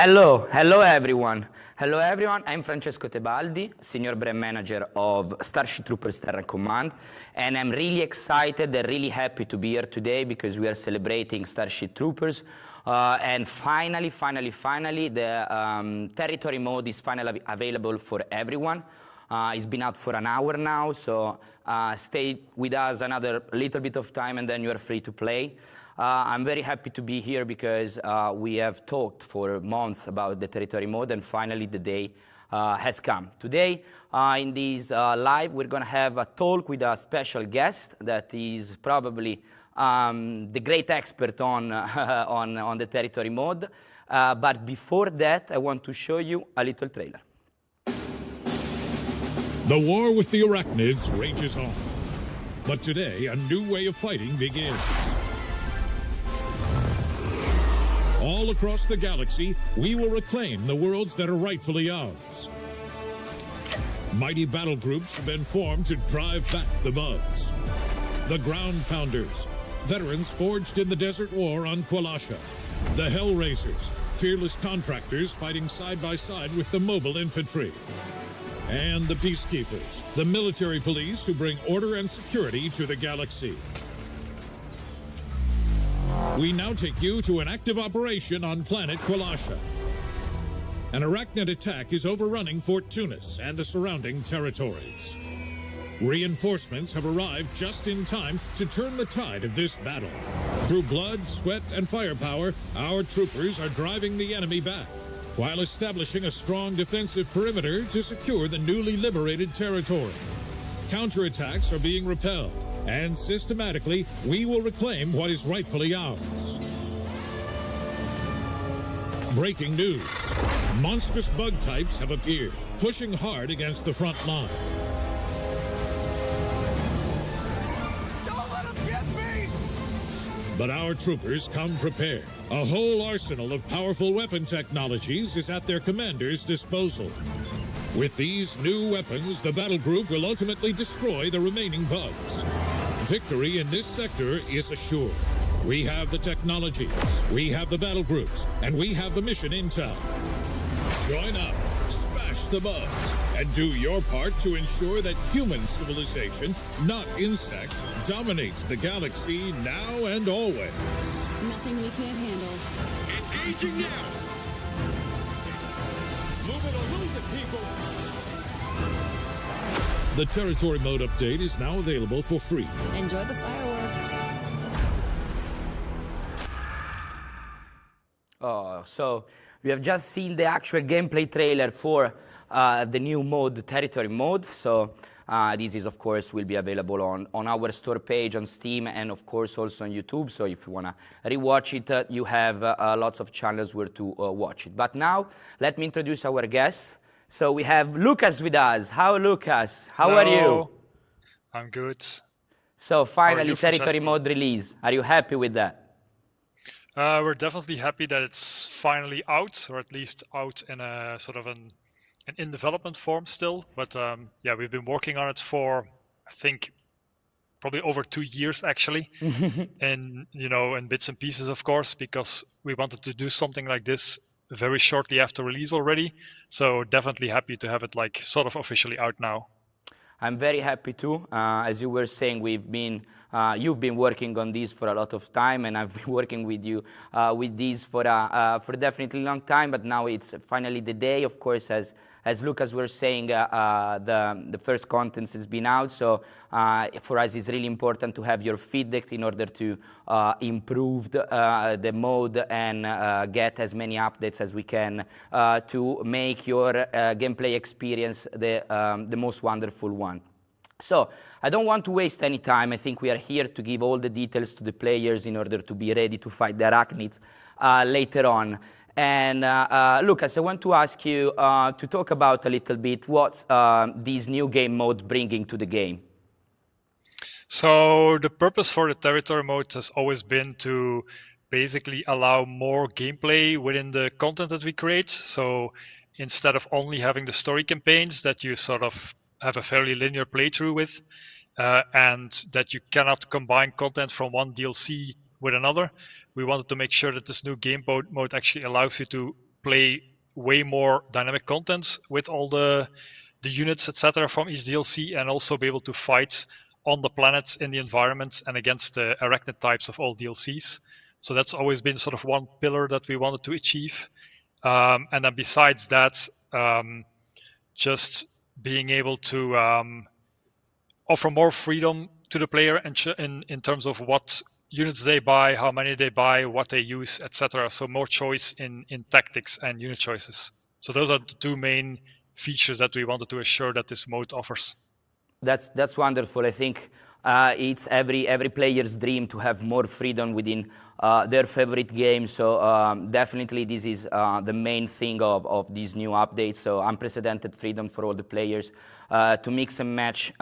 Hello everyone. Hello everyone, I'm Francesco Tebaldi, Senior Brand Manager of Starship Troopers Terran Command, and I'm really excited and really happy to be here today because we are celebrating Starship Troopers, and finally, the territory mode is finally available for everyone. It's been out for an hour now, so stay with us another little bit of time and then you are free to play. I'm very happy to be here because we have talked for months about the territory mode and finally the day has come. Today in this live we're going to have a talk with a special guest that is probably the great expert on, on the territory mode. But before that I want to show you a little trailer. The war with the arachnids rages on. But today a new way of fighting begins. All across the galaxy, we will reclaim the worlds that are rightfully ours. Mighty battle groups have been formed to drive back the bugs. The Ground Pounders, veterans forged in the Desert War on Kwalasha. The Hellraisers, fearless contractors fighting side by side with the mobile infantry. And the Peacekeepers, the military police who bring order and security to the galaxy. We now take you to an active operation on planet Kwalasha. An arachnid attack is overrunning Fort Tunis and the surrounding territories. Reinforcements have arrived just in time to turn the tide of this battle. Through blood, sweat, and firepower, our troopers are driving the enemy back, while establishing a strong defensive perimeter to secure the newly liberated territory. Counterattacks are being repelled, and systematically, we will reclaim what is rightfully ours. Breaking news. Monstrous bug types have appeared, pushing hard against the front line. Don't let them get me! But our troopers come prepared. A whole arsenal of powerful weapon technologies is at their commander's disposal. With these new weapons, the battle group will ultimately destroy the remaining bugs. Victory in this sector is assured. We have the technologies, we have the battle groups, and we have the mission intel. Join up, smash the bugs, and do your part to ensure that human civilization, not insect, dominates the galaxy now and always. Nothing we can't handle. Engaging now! Move it or lose it, people! The territory mode update is now available for free. Enjoy the fireworks. Oh, so we have just seen the actual gameplay trailer for the new mode, the territory mode. So this is, of course, will be available on our store page on Steam and, of course, also on YouTube. So if you want to rewatch it, you have lots of channels where to watch it. But now, let me introduce our guests. So we have Lucas with us. How, Lucas? How Hello. are you? I'm good. So finally, you, territory Francesco? mode release. Are you happy with that? We're definitely happy that it's finally out, or at least out in a sort of an in development form still. But yeah, we've been working on it for, I think, probably over 2 years actually, and in bits and pieces, of course, because we wanted to do something like this very shortly after release already. So definitely happy to have it like sort of officially out now. I'm very happy too. As you were saying, you've been working on this for a lot of time, and I've been working with you with this for definitely a long time. But now it's finally the day. Of course, as Lucas was saying, the first contents has been out. So for us, it's really important to have your feedback in order to improve the mode and get as many updates as we can to make your gameplay experience the most wonderful one. So I don't want to waste any time. I think we are here to give all the details to the players in order to be ready to fight the arachnids later on. And Lucas, I want to ask you to talk about a little bit what's this new game mode bringing to the game. So the purpose for the territory mode has always been to basically allow more gameplay within the content that we create. So instead of only having the story campaigns that you sort of have a fairly linear playthrough with, and that you cannot combine content from one DLC with another, we wanted to make sure that this new game mode actually allows you to play way more dynamic content with all the units, etc., from each DLC, and also be able to fight on the planets, in the environment, and against the arachnid types of all DLCs. So that's always been sort of one pillar that we wanted to achieve. And then besides that, just being able to offer more freedom to the player in terms of what units they buy, how many they buy, what they use, etc. So more choice in tactics and unit choices. So those are the two main features that we wanted to assure that this mode offers. That's wonderful. I think it's every player's dream to have more freedom within their favorite game. So definitely this is the main thing of these new updates. So unprecedented freedom for all the players to mix and match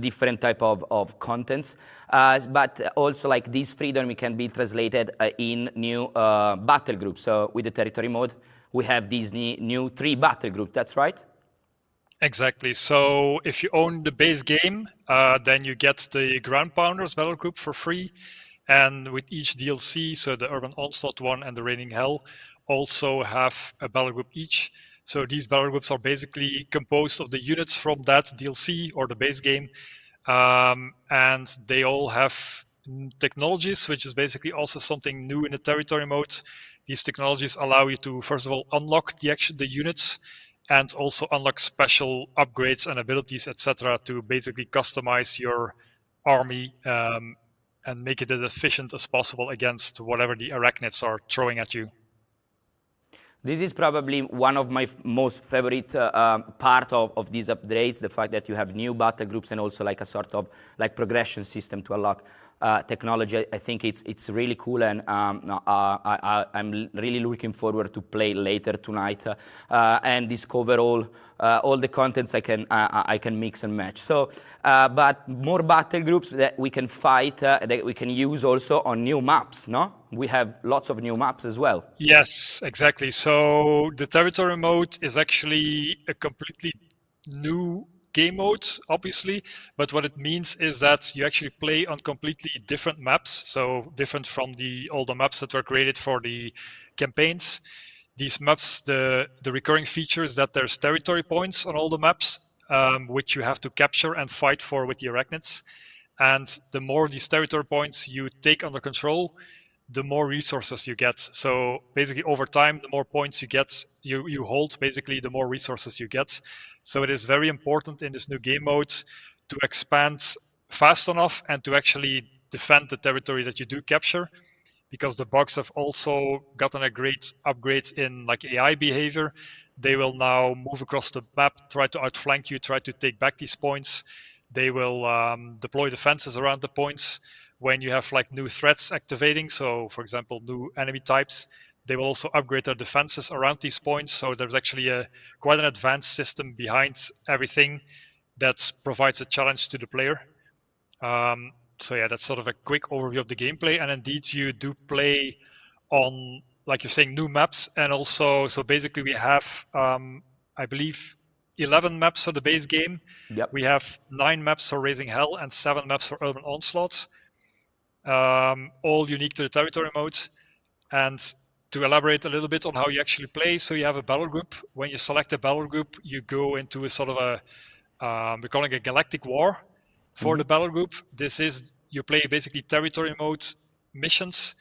different type of contents. But also like this freedom can be translated in new battle groups. So with the territory mode, we have these new 3 battle groups. That's right? Exactly. So if you own the base game, then you get the Ground Pounders battle group for free. And with each DLC, so the Urban Onslaught one and the Raining Hell also have a battle group each. So these battle groups are basically composed of the units from that DLC or the base game. And they all have technologies, which is basically also something new in the territory mode. These technologies allow you to, first of all, unlock the units, and also unlock special upgrades and abilities, etc., to basically customize your army and make it as efficient as possible against whatever the arachnids are throwing at you. This is probably one of my most favorite part of these updates, the fact that you have new battle groups and also like a sort of like progression system to unlock technology. I think it's really cool, and I'm really looking forward to play later tonight and discover all the contents I can mix and match. So, but more battle groups that we can fight, that we can use also on new maps, no? We have lots of new maps as well. Yes, exactly. So the territory mode is actually a completely new game mode, obviously, but what it means is that you actually play on completely different maps, so different from all the maps that were created for the campaigns. These maps, the recurring feature is that there's territory points on all the maps, which you have to capture and fight for with the arachnids. And the more these territory points you take under control, the more resources you get. So basically over time, the more points you get, you hold, basically the more resources you get. So it is very important in this new game mode to expand fast enough and to actually defend the territory that you do capture, because the bugs have also gotten a great upgrade in like AI behavior. They will now move across the map, try to outflank you, try to take back these points. They will deploy defenses around the points when you have like new threats activating. So for example, new enemy types, they will also upgrade their defenses around these points. So there's actually quite an advanced system behind everything that provides a challenge to the player. So yeah, that's sort of a quick overview of the gameplay. And indeed, you do play on, like you're saying, new maps. And also, so basically we have, I believe, 11 maps for the base game. Yep. We have 9 maps for Raising Hell and 7 maps for Urban Onslaught. All unique to the territory mode. And to elaborate a little bit on how you actually play, so you have a battle group. When you select a battle group, you go into a sort of we're calling it a galactic war for the battle group. This is, you play basically territory mode missions,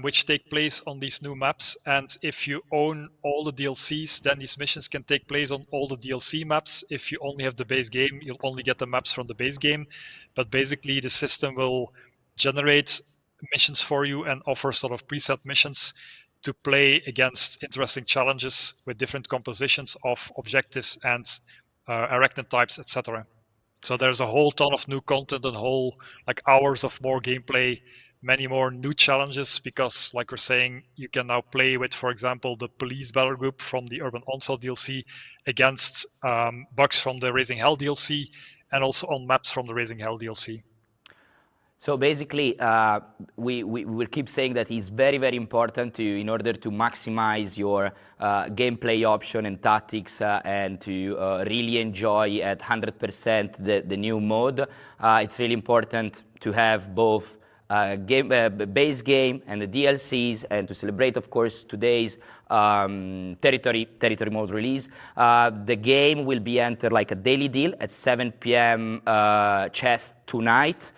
which take place on these new maps. And if you own all the DLCs, then these missions can take place on all the DLC maps. If you only have the base game, you'll only get the maps from the base game. But basically, the system will generate missions for you and offer sort of preset missions to play against interesting challenges with different compositions of objectives and arachnid types, etc. So there's a whole ton of new content and whole like hours of more gameplay, many more new challenges, because like we're saying, you can now play with, for example, the police battle group from the Urban Onslaught DLC against bugs from the Raising Hell DLC, and also on maps from the Raising Hell DLC. So basically, we will keep saying that it's very, very important in order to maximize your gameplay option and tactics and to really enjoy at 100% the new mode. It's really important to have both base game and the DLCs, and to celebrate, of course, today's territory mode release. The game will be entered like a daily deal at 7 p.m. chess tonight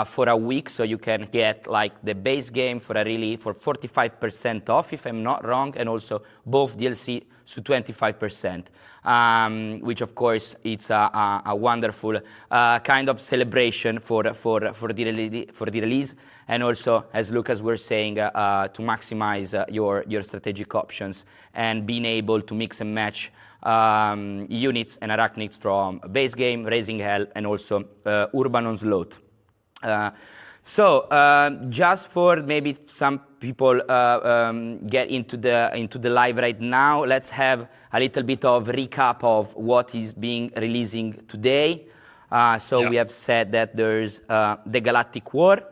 for a week, so you can get like the base game for 45% off, if I'm not wrong, and also both DLC to 25%, which of course it's a wonderful kind of celebration for the release, and also, as Lucas was saying, to maximize your strategic options and being able to mix and match units and arachnids from base game, Raising Hell, and also Urban Onslaught. Just for maybe some people get into the live right now, let's have a little bit of recap of what is being releasing today. We have said that there's the Galactic War,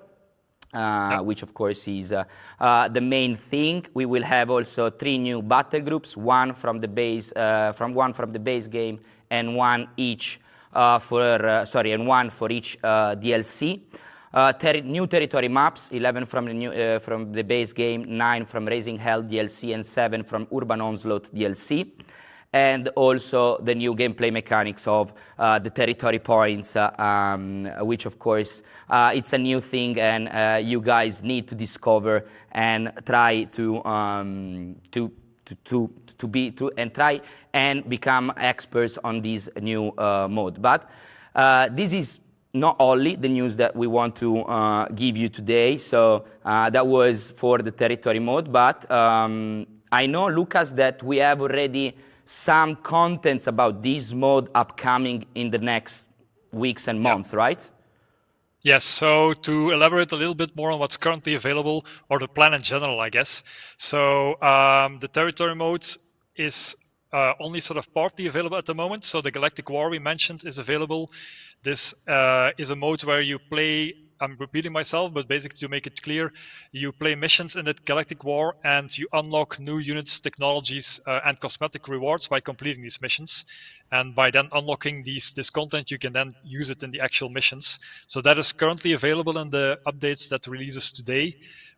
which of course is the main thing. We will have also 3 new battle groups, one from the base game, and one for each DLC. New territory maps, 11 from the base game, 9 from Raising Hell DLC, and 7 from Urban Onslaught DLC. And also the new gameplay mechanics of the territory points, which of course it's a new thing, and you guys need to discover and try to try and become experts on this new mode. But this is not only the news that we want to give you today. So that was for the territory mode, but I know, Lucas, that we have already some contents about this mode upcoming in the next weeks and months, right? Yes, so to elaborate a little bit more on what's currently available, or the plan in general, I guess. So the territory mode is only sort of partly available at the moment. So the Galactic War we mentioned is available. This is a mode where you play, I'm repeating myself, but basically to make it clear, you play missions in the Galactic War and you unlock new units, technologies, and cosmetic rewards by completing these missions. And by then unlocking this content, you can then use it in the actual missions. So that is currently available in the updates that releases today,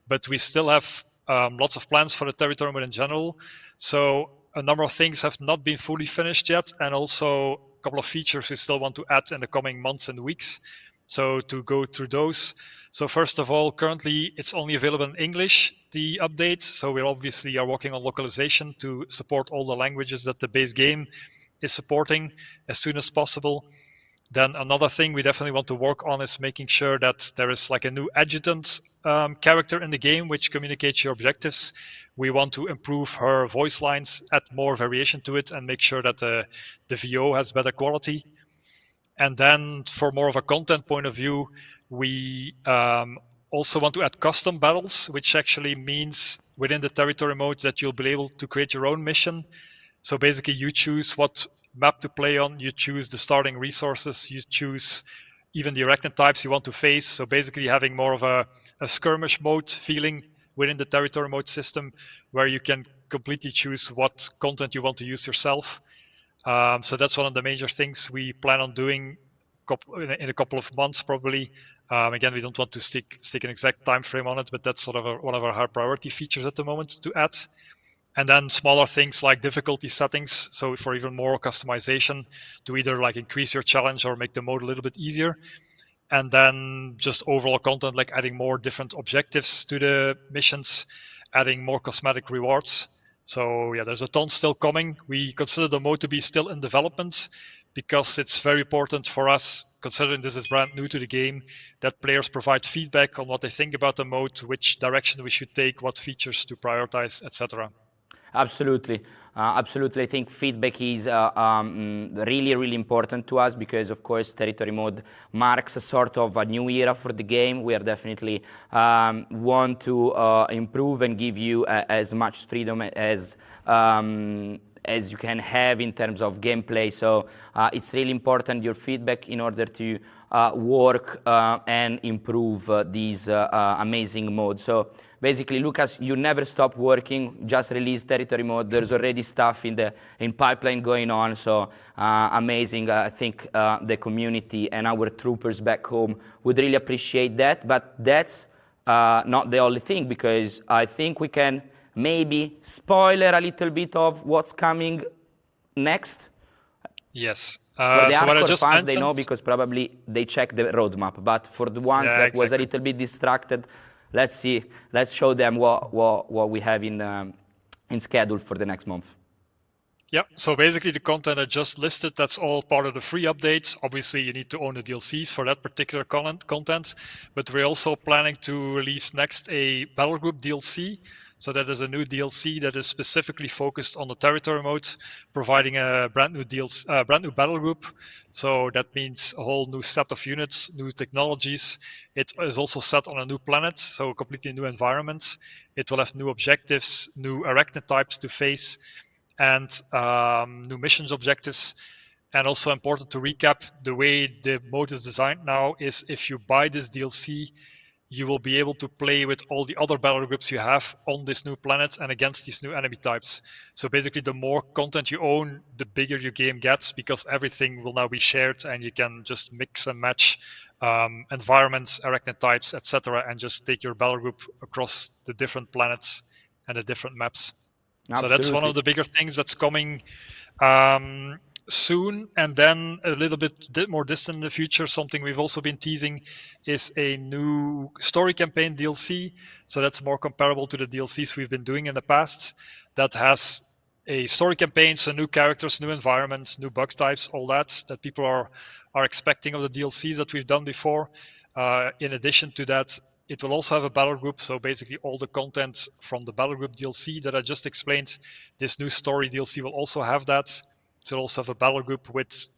but we still have lots of plans for the territory mode in general. So a number of things have not been fully finished yet, and also a couple of features we still want to add in the coming months and weeks. So to go through those. So first of all, currently it's only available in English, the update. So we obviously are working on localization to support all the languages that the base game is supporting as soon as possible. Then another thing we definitely want to work on is making sure that there is like a new adjutant character in the game which communicates your objectives. We want to improve her voice lines, add more variation to it, and make sure that the VO has better quality. And then for more of a content point of view, we also want to add custom battles, which actually means within the territory mode that you'll be able to create your own mission. So basically you choose what map to play on, you choose the starting resources, you choose even the arachnid types you want to face. So basically having more of a skirmish mode feeling within the territory mode system, where you can completely choose what content you want to use yourself. So that's one of the major things we plan on doing in a couple of months probably. Again, we don't want to stick an exact time frame on it, but that's sort of one of our high priority features at the moment to add. And then smaller things like difficulty settings, so for even more customization to either like increase your challenge or make the mode a little bit easier. And then just overall content, like adding more different objectives to the missions, adding more cosmetic rewards. So yeah, there's a ton still coming. We consider the mode to be still in development because it's very important for us, considering this is brand new to the game, that players provide feedback on what they think about the mode, which direction we should take, what features to prioritize, etc. Absolutely. Absolutely. I think feedback is really, really important to us because, of course, territory mode marks a sort of a new era for the game. We are definitely want to improve and give you as much freedom as you can have in terms of gameplay. So it's really important, your feedback, in order to work and improve these amazing modes. So basically, Lucas, you never stop working, just release territory mode. There's already stuff in pipeline going on, so amazing. I think the community and our troopers back home would really appreciate that. But that's not the only thing, because I think we can maybe spoiler a little bit of what's coming next. Yes. For the So what I hardcore just fans, they mentioned, know because probably they check the roadmap. But for the ones yeah, that was a exactly. little bit distracted, let's see. Let's show them what we have in schedule for the next month. Yeah, so basically the content I just listed, that's all part of the free updates. Obviously, you need to own the DLCs for that particular content, but we're also planning to release next a battle group DLC. So that is a new DLC that is specifically focused on the territory mode, providing a brand new brand new battle group. So that means a whole new set of units, new technologies. It is also set on a new planet, so a completely new environment. It will have new objectives, new arachnid types to face, and new missions objectives. And also important to recap, the way the mode is designed now is if you buy this DLC, you will be able to play with all the other battle groups you have on this new planet and against these new enemy types. So basically, the more content you own, the bigger your game gets, because everything will now be shared and you can just mix and match environments, arachnid types, etc., and just take your battle group across the different planets and the different maps. So that's one Absolutely. of the bigger things that's coming soon. And then a little bit more distant in the future, something we've also been teasing is a new story campaign DLC. So that's more comparable to the DLCs we've been doing in the past. That has a story campaign, so new characters, new environments, new bug types, all that people are expecting of the DLCs that we've done before. In addition to that, it will also have a battle group, so basically all the content from the battle group DLC that I just explained, this new story DLC will also have that. It will also have a battle group with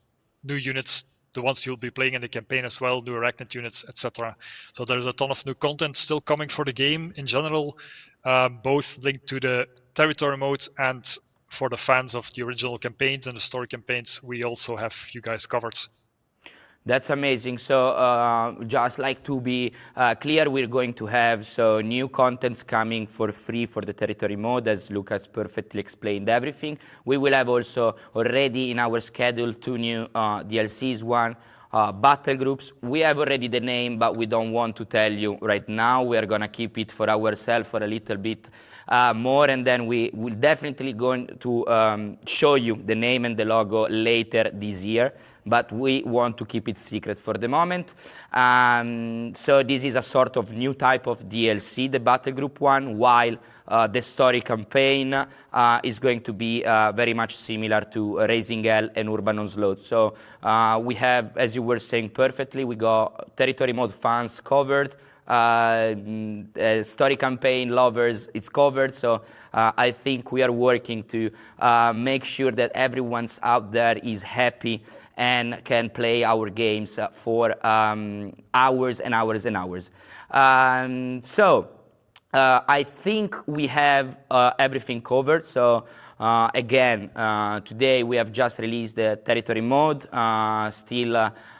new units, the ones you'll be playing in the campaign as well, new arachnid units, etc. So there's a ton of new content still coming for the game in general, both linked to the territory mode and for the fans of the original campaigns and the story campaigns, we also have you guys covered. That's amazing. So just like to be clear, we're going to have new contents coming for free for the territory mode, as Lucas perfectly explained everything. We will have also already in our schedule 2 new DLCs, one battle groups. We have already the name, but we don't want to tell you right now. We are going to keep it for ourselves for a little bit more, and then we will definitely going to show you the name and the logo later this year, but we want to keep it secret for the moment. So this is a sort of new type of DLC, the battle group one, while the story campaign is going to be very much similar to Raising Hell and Urban Onslaught. So we have, as you were saying perfectly, we got territory mode fans covered, story campaign lovers, it's covered. So I think we are working to make sure that everyone's out there is happy and can play our games for hours and hours and hours. I think we have everything covered. So again, today we have just released the territory mode.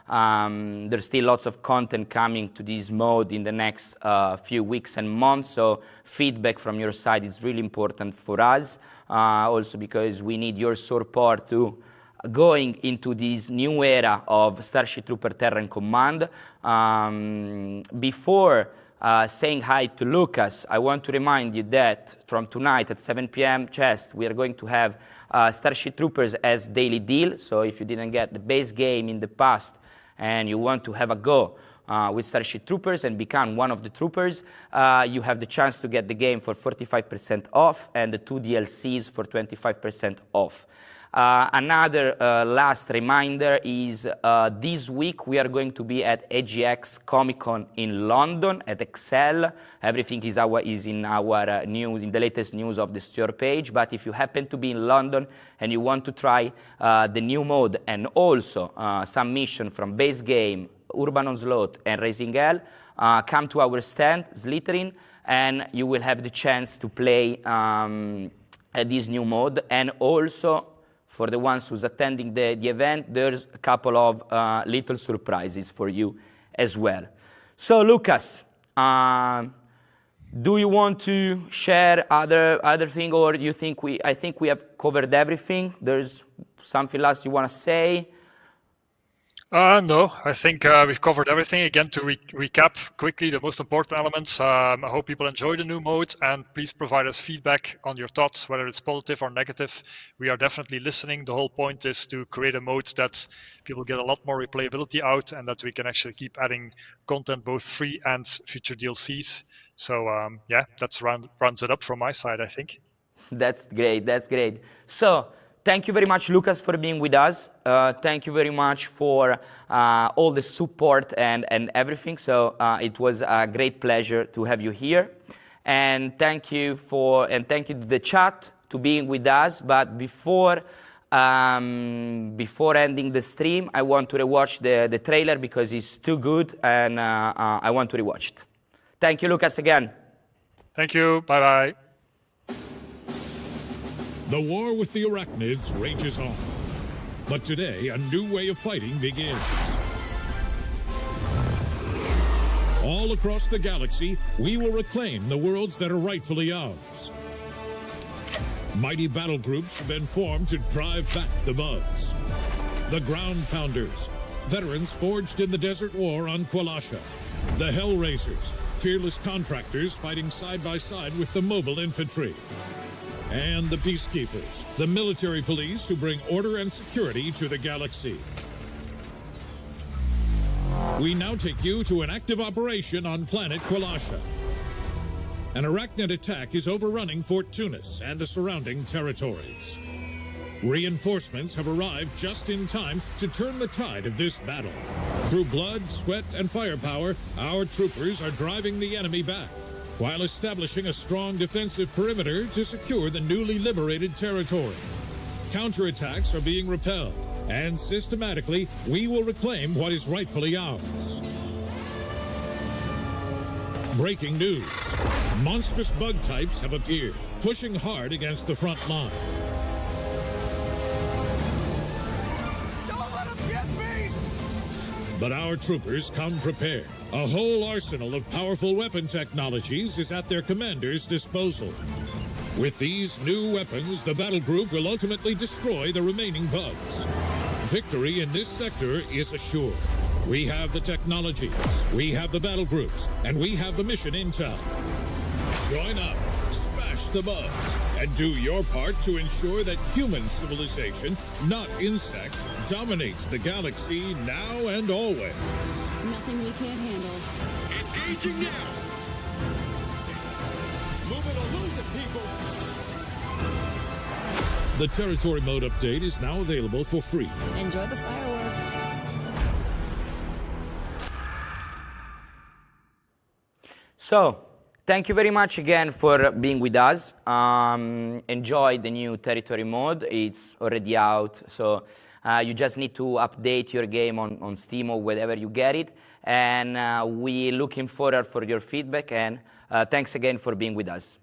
There's still lots of content coming to this mode in the next few weeks and months. So feedback from your side is really important for us, also because we need your support to going into this new era of Starship Trooper Terran Command. Before saying hi to Lucas, I want to remind you that from tonight at 7 p.m. chest, we are going to have Starship Troopers as daily deal. So if you didn't get the base game in the past and you want to have a go with Starship Troopers and become one of the troopers, you have the chance to get the game for 45% off and the 2 DLCs for 25% off. Another last reminder is this week we are going to be at AGX Comic Con in London at Excel. Everything is in our in the latest news of the store page. But if you happen to be in London and you want to try the new mode and also some mission from base game, Urban Onslaught and Raising Hell, come to our stand, Slytherin, and you will have the chance to play this new mode. And also, for the ones who's attending the event, there's a couple of little surprises for you as well. So, Lucas, do you want to share other thing, or you think I think we have covered everything? There's something else you want to say? No, I think we've covered everything. Again, to recap quickly the most important elements, I hope people enjoy the new mode, and please provide us feedback on your thoughts, whether it's positive or negative. We are definitely listening. The whole point is to create a mode that people get a lot more replayability out, and that we can actually keep adding content, both free and future DLCs. So yeah, that's rounds it up from my side, I think. That's great. That's great. So, thank you very much, Lucas, for being with us. Thank you very much for all the support and everything. So, it was a great pleasure to have you here. And thank you to the chat to being with us. But before ending the stream, I want to rewatch the trailer because it's too good, and I want to rewatch it. Thank you, Lucas, again. Thank you. Bye bye. The war with the arachnids rages on. But today, a new way of fighting begins. All across the galaxy, we will reclaim the worlds that are rightfully ours. Mighty battle groups have been formed to drive back the bugs. The Ground Pounders, veterans forged in the Desert War on Kwalasha. The Hellraisers, fearless contractors fighting side by side with the mobile infantry. And the Peacekeepers, the military police who bring order and security to the galaxy. We now take you to an active operation on planet Kwalasha. An arachnid attack is overrunning Fort Tunis and the surrounding territories. Reinforcements have arrived just in time to turn the tide of this battle. Through blood, sweat, and firepower, our troopers are driving the enemy back, while establishing a strong defensive perimeter to secure the newly liberated territory. Counterattacks are being repelled, and systematically, we will reclaim what is rightfully ours. Breaking news. Monstrous bug types have appeared, pushing hard against the front line. Don't let him get me! But our troopers come prepared. A whole arsenal of powerful weapon technologies is at their commander's disposal. With these new weapons, the battle group will ultimately destroy the remaining bugs. Victory in this sector is assured. We have the technologies, we have the battle groups, and we have the mission intel. Join up, smash the bugs, and do your part to ensure that human civilization, not insect, dominates the galaxy now and always. Nothing we can't handle. Engaging now! Move it or lose it, people! The Territory Mode update is now available for free. Enjoy the fireworks. So, thank you very much again for being with us. Enjoy the new Territory Mode. It's already out, so you just need to update your game on Steam or wherever you get it. And we're looking forward for your feedback, and thanks again for being with us.